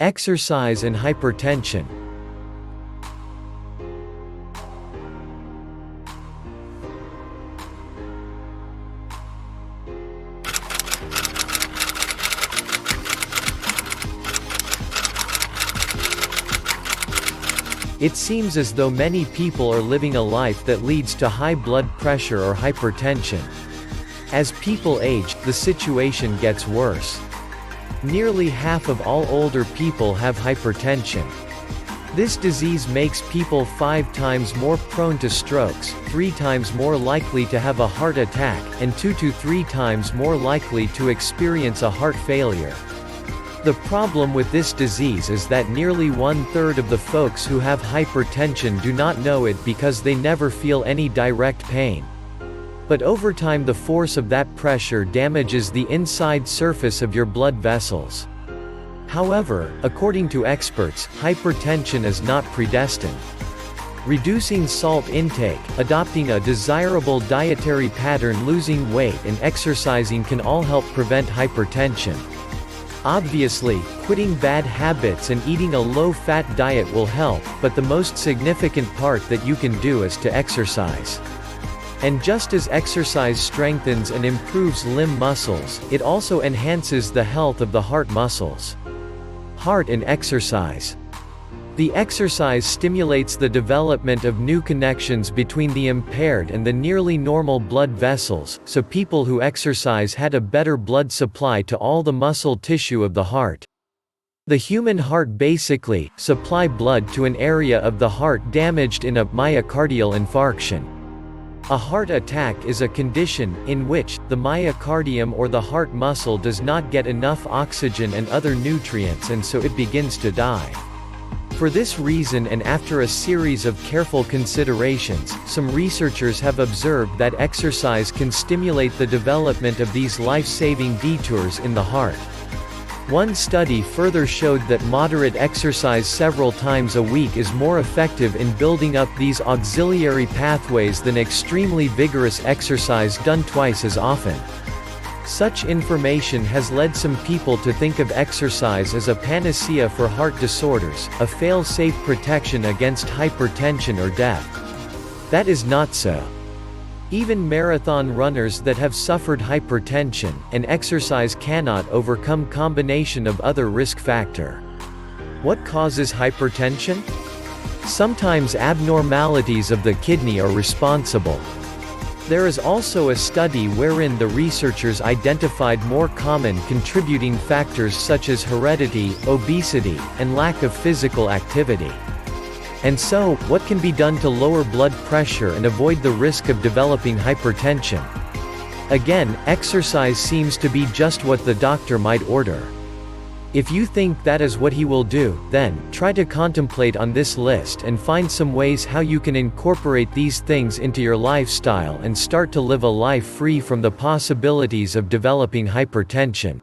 Exercise and hypertension. It seems as though many people are living a life that leads to high blood pressure or hypertension. As people age, the situation gets worse. Nearly half of all older people have hypertension. This disease makes people 5 times more prone to strokes, 3 times more likely to have a heart attack, and 2 to 3 times more likely to experience a heart failure. The problem with this disease is that nearly 1/3 of the folks who have hypertension do not know it because they never feel any direct pain. But over time the force of that pressure damages the inside surface of your blood vessels. However, according to experts, hypertension is not predestined. Reducing salt intake, adopting a desirable dietary pattern, losing weight, and exercising can all help prevent hypertension. Obviously, quitting bad habits and eating a low-fat diet will help, but the most significant part that you can do is to exercise. And just as exercise strengthens and improves limb muscles, it also enhances the health of the heart muscles. Heart and exercise. The exercise stimulates the development of new connections between the impaired and the nearly normal blood vessels, so people who exercise had a better blood supply to all the muscle tissue of the heart. The human heart basically supply blood to an area of the heart damaged in a myocardial infarction. A heart attack is a condition in which the myocardium or the heart muscle does not get enough oxygen and other nutrients, and so it begins to die. For this reason, and after a series of careful considerations, some researchers have observed that exercise can stimulate the development of these life-saving detours in the heart. One study further showed that moderate exercise several times a week is more effective in building up these auxiliary pathways than extremely vigorous exercise done twice as often. Such information has led some people to think of exercise as a panacea for heart disorders, a fail-safe protection against hypertension or death. That is not so. Even marathon runners that have suffered hypertension and exercise cannot overcome combination of other risk factor. What causes hypertension? Sometimes abnormalities of the kidney are responsible. There is also a study wherein the researchers identified more common contributing factors such as heredity, obesity, and lack of physical activity. And so, what can be done to lower blood pressure and avoid the risk of developing hypertension? Again, exercise seems to be just what the doctor might order. If you think that is what he will do, then try to contemplate on this list and find some ways how you can incorporate these things into your lifestyle and start to live a life free from the possibilities of developing hypertension.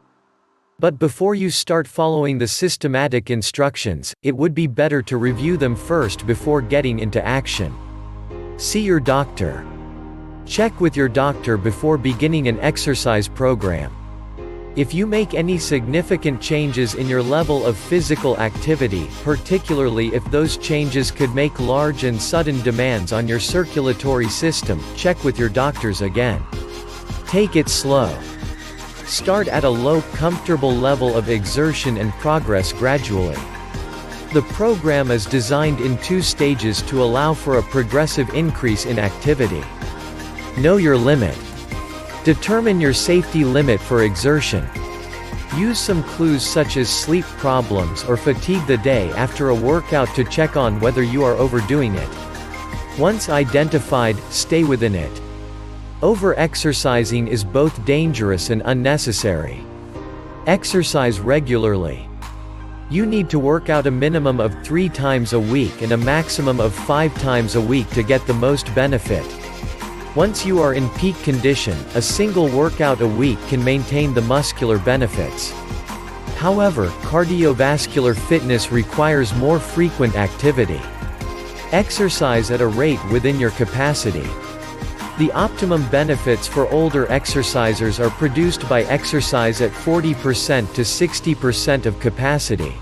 But before you start following the systematic instructions, it would be better to review them first before getting into action. See your doctor. Check with your doctor before beginning an exercise program. If you make any significant changes in your level of physical activity, particularly if those changes could make large and sudden demands on your circulatory system, check with your doctors again. Take it slow. Start at a low, comfortable level of exertion and progress gradually. The program is designed in 2 stages to allow for a progressive increase in activity. Know your limit. Determine your safety limit for exertion. Use some clues such as sleep problems or fatigue the day after a workout to check on whether you are overdoing it. Once identified, stay within it. Over-exercising is both dangerous and unnecessary. Exercise regularly. You need to work out a minimum of 3 times a week and a maximum of 5 times a week to get the most benefit. Once you are in peak condition, a single workout a week can maintain the muscular benefits. However, cardiovascular fitness requires more frequent activity. Exercise at a rate within your capacity. The optimum benefits for older exercisers are produced by exercise at 40% to 60% of capacity.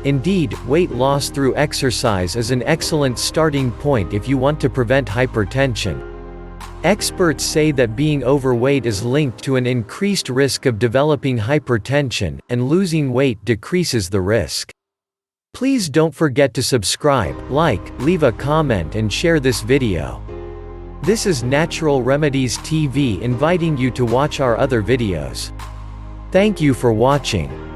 Indeed, weight loss through exercise is an excellent starting point if you want to prevent hypertension. Experts say that being overweight is linked to an increased risk of developing hypertension, and losing weight decreases the risk. Please don't forget to subscribe, like, leave a comment and share this video. This is Natural Remedies TV inviting you to watch our other videos. Thank you for watching.